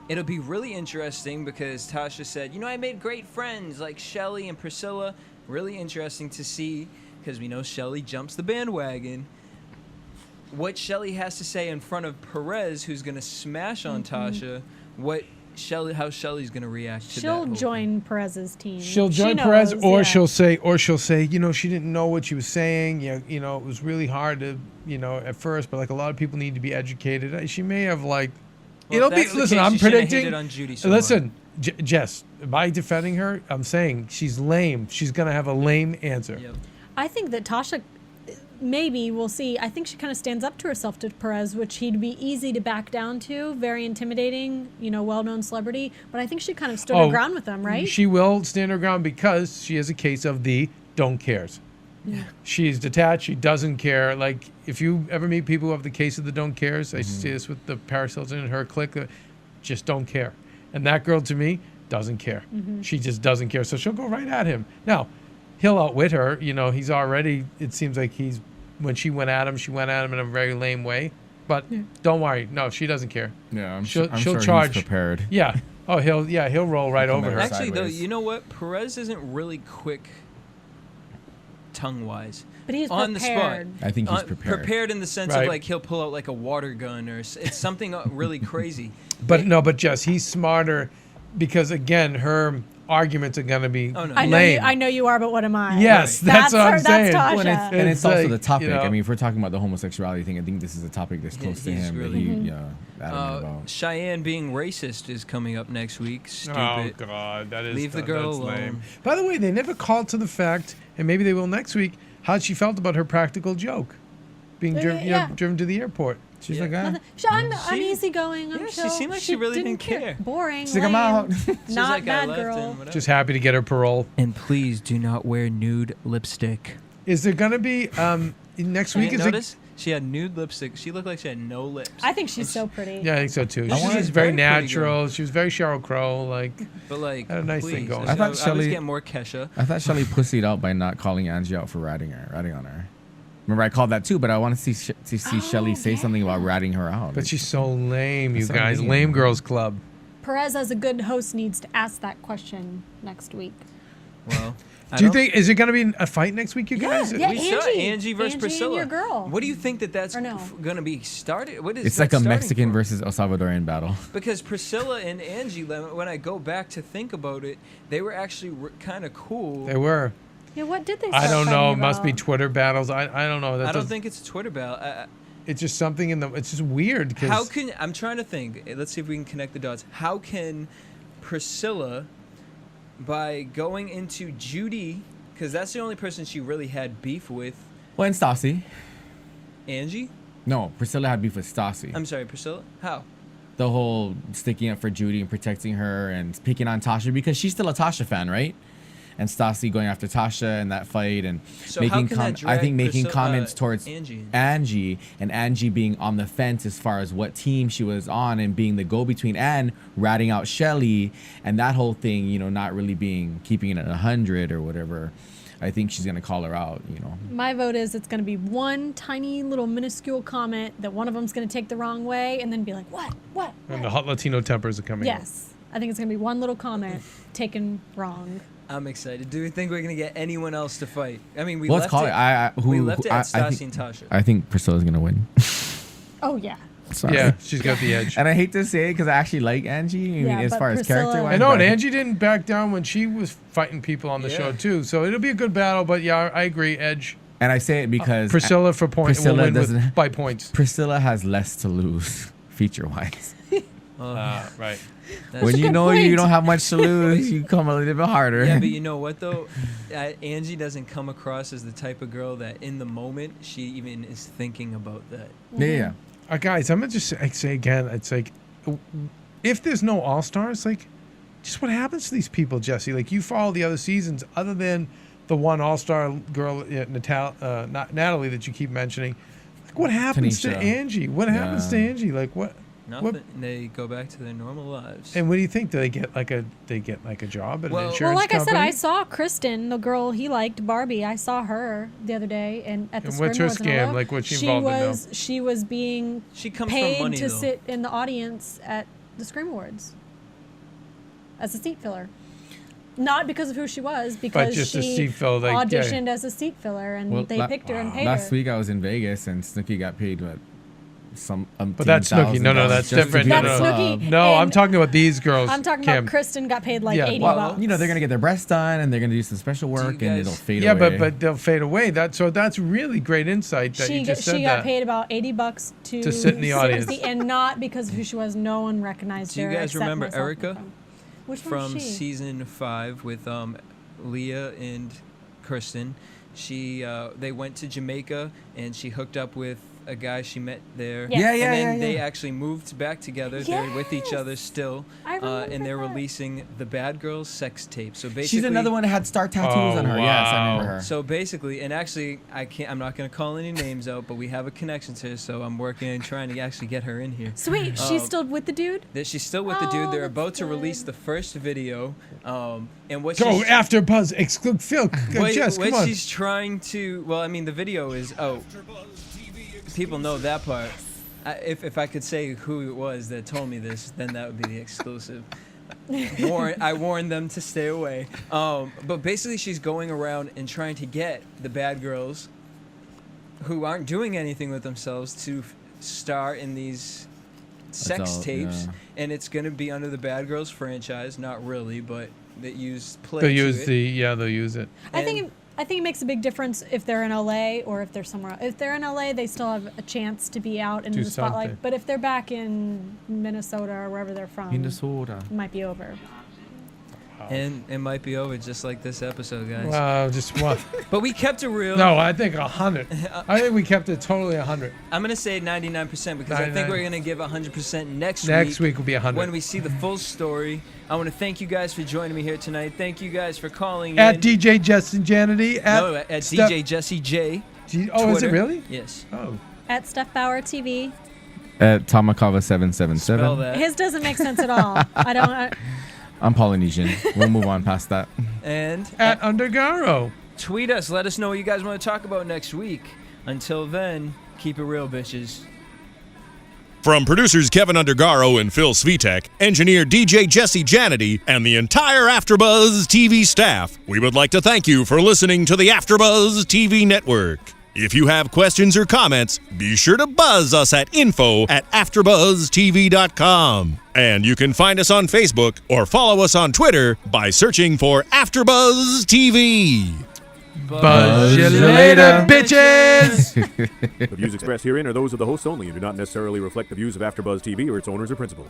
it'll be really interesting because Tasha said, I made great friends like Shelly and Priscilla. Really interesting to see because we know Shelly jumps the bandwagon. What Shelly has to say in front of Perez, who's going to smash on Tasha, how Shelly's going to react to that. She'll whole join Perez's team. She'll She join Perez, knows, or yeah. she'll say, she didn't know what she was saying. Yeah, it was really hard to, at first, but like a lot of people need to be educated. She may have Well, it'll if be. that's the Listen, case, I'm she shouldn't have predicting. hated on Judy so Listen, Jess, by defending her, I'm saying she's lame. She's gonna have a lame answer. Yep. I think that Tasha, maybe we'll see. I think she kind of stands up to herself to Perez, which he'd be easy to back down to. Very intimidating, well-known celebrity. But I think she kind of stood her ground with them, right? She will stand her ground because she is a case of the don't cares. Yeah. She's detached. She doesn't care. Like, if you ever meet people who have the case of the don't cares, I see this with the Paris Hilton and her clique, just don't care. And that girl, to me, doesn't care. She just doesn't care. So she'll go right at him. Now, he'll outwit her. He's already, it seems like when she went at him in a very lame way. But don't worry. No, she doesn't care. Yeah, I'm She'll sure charge. he's prepared. Yeah. Oh, he'll roll right He'll over come her. at Actually, though, sideways. you know what? Perez isn't really quick tongue-wise. But he's on prepared. the spot. I think he's prepared. Prepared in the sense Right. of like he'll pull out like a water gun or it's something really crazy. But Jess, he's smarter because again, her arguments are gonna be Oh, no. lame. I know you are, but what am I? Yes, that's what I'm saying. That's Tasha. Well, and it's It's also like, the topic. you know- I mean, if we're talking about the homosexuality thing, I think this is a topic that's close to he's him. really- that he, adamant about. Cheyenne being racist is coming up next week. Stupid. Oh God, that is Leave the girl that's lame. alone. By the way, they never called to the fact, and maybe they will next week, how she felt about her practical joke being driven, Yeah. driven to the airport. She's like, ah. I'm easygoing. I'm Yeah, chill. she seemed like she really didn't care. Boring. She's like, I'm lame. out. Not like, I bad left girl. and whatever. Just happy to get her parole. And please do not wear nude lipstick. Is there gonna be next week? You Is notice? She had nude lipstick. She looked like she had no lips. I think she's so pretty. Yeah, I think so too. I She want- was very very pretty natural. She was very Sheryl Crow. Like, But like, had a nice please. thing going. I thought I was Shelley- getting more Kesha. I thought Shelly pussied out by not calling Angie out for ratting on her. Remember, I called that too, but I want to see Shelly say something about ratting her out. but she's so lame, you That's so guys. mean. Lame girls club. Perez, as a good host, needs to ask that question next week. Well, Do you think is it gonna be a fight next week, you guys? Yeah, we saw Angie. Angie versus Angie Priscilla. and your girl. What do you think that's Or no? going to be started? What is It's that like a starting Mexican for? versus El Salvadorian battle. Because Priscilla and Angie, when I go back to think about it, they were actually kind of cool. They were. Yeah, what did they? I start don't know. fighting It must be about? Twitter battles. I don't know. That I don't does- think it's a Twitter battle. it's just something in the. It's just weird because How can I'm trying to think? Let's see if we can connect the dots. How can Priscilla, by going into Judy, because that's the only person she really had beef with, Well, and Stassi. Angie? No, Priscilla had beef with Stassi. I'm sorry, Priscilla. How? The whole sticking up for Judy and protecting her and picking on Tasha because she's still a Tasha fan, right? And Stassi going after Tasha in that fight and So making how can that I think drag making Priscilla- comments towards Angie? and Angie being on the fence as far as what team she was on and being the go-between and ratting out Shelly and that whole thing, not really keeping it at 100 or whatever. I think she's gonna call her out, My vote is it's going to be one tiny little minuscule comment that one of them's going to take the wrong way and then be like, what? and the hot Latino tempers are coming. out. Yes. I think it's going to be one little comment taken wrong. I'm excited. Do we think we're gonna get anyone else to fight? I mean, we Let's left call it. we left it at I Stassi think, and Tasha. I think Priscilla's gonna win. Oh, yeah. Sorry. Yeah, she's got the edge. And I hate to say it because I actually like Angie. Yeah, as but far as Priscilla- character wise. I know, and Angie didn't back down when she was fighting people on the Yeah. show too. So it'll be a good battle. But yeah, I agree. Edge. And I say it because Priscilla for points. Priscilla Will win doesn't- by points. Priscilla has less to lose feature wise. Right. When a you good know you point. don't have much to lose, you come a little bit harder. Yeah, but you know what though? Angie doesn't come across as the type of girl that in the moment she even is thinking about that. yeah. Guys, I'm gonna just say again. It's like, if there's no All Stars, like, just what happens to these people, Jesse? Like, you follow the other seasons, other than the one All Star girl, Natalie, that you keep mentioning. Like, what happens to Tanisha. Angie? What happens to Yeah. Angie? Like, what? Nothing. They go back to their normal lives. And what do you think? Do they get like a job at Well- an Well, insurance Well, like company? I said, I saw Kristen, the girl he liked, Barbie. I saw her the other day and at the And what's her Scrim Awards in scam? Aloha. Like, what's she involved in now? She was being She comes paid from money to though. sit in the audience at the Scrim Awards as a seat filler. Not because of who she was, because just a she seat fill, like, yeah. auditioned as a seat filler, and they picked her and paid Last her. week I was in Vegas and Snooki got paid what? But that's Snooki. No, that's different. That's no, Snooki. No, I'm And talking about these girls. I'm talking Kim. about Kristen got paid like Yeah, $80. Well, they're gonna get their breasts done and they're gonna do some special work and guys- it'll fade Yeah, away. but they'll fade away. That's really great insight that you just said she that. got paid about $80 to sit in the audience. and not because of who she was. No one recognized Do you her. guys except remember myself and Erica? friend. Which one From was she? season 5 with Leah and Kirsten. They went to Jamaica and she hooked up with a guy she met there. Yes. Yeah, And then yeah. they actually moved back together. They're with each other Yes. still. I remember and they're that. releasing the Bad Girls sex tape. So basically, she's another one that had star tattoos Oh, on her. Yes, I remember wow. her. So basically, and actually, I'm not going to call any names out, but we have a connection to her, so I'm working and trying to actually get her in here. So wait, she's still with the dude? That she's still with the dude. They're that's about to release good. the first video. And what Go she's, after Buzz. Exclude Phil. Jess, what come on. she's trying to, well, I mean, the video is, people know that part. If I could say who it was that told me this, then that would be the exclusive. I warned them to stay away. But basically, she's going around and trying to get the bad girls who aren't doing anything with themselves to star in these sex Adult, tapes. yeah. And it's going to be under the Bad Girls franchise. Not really, but they use play They'll to use it. they'll use it. I think it makes a big difference if they're in LA or if they're somewhere else. If they're in LA, they still have a chance to be out in Do the spotlight. something. But if they're back in Minnesota or wherever they're from, Minnesota. it might be over. And it might be over just like this episode, guys. Wow, just what? But we kept it real. No, I think 100. I think we kept it totally 100. I'm going to say 99% because I think 99. we're going to give 100% next week. Next week will be 100. When we see the full story. I want to thank you guys for joining me here tonight. Thank you guys for calling At in. DJ Justin Janity. At DJ Jesse J. Oh, is it Twitter. really? Yes. Oh. At Steph Bauer TV. At Tamakava777. Spell that. His doesn't make sense at all. I'm Polynesian. We'll move on past that. And at Undergaro. Tweet us. Let us know what you guys want to talk about next week. Until then, keep it real, bitches. From producers Kevin Undergaro and Phil Svitek, engineer DJ Jesse Janity, and the entire AfterBuzz TV staff, we would like to thank you for listening to the AfterBuzz TV network. If you have questions or comments, be sure to buzz us at info@AfterBuzzTV.com. And you can find us on Facebook or follow us on Twitter by searching for AfterBuzz TV. Buzz you later, bitches! The views expressed herein are those of the hosts only and do not necessarily reflect the views of AfterBuzz TV or its owners or principals.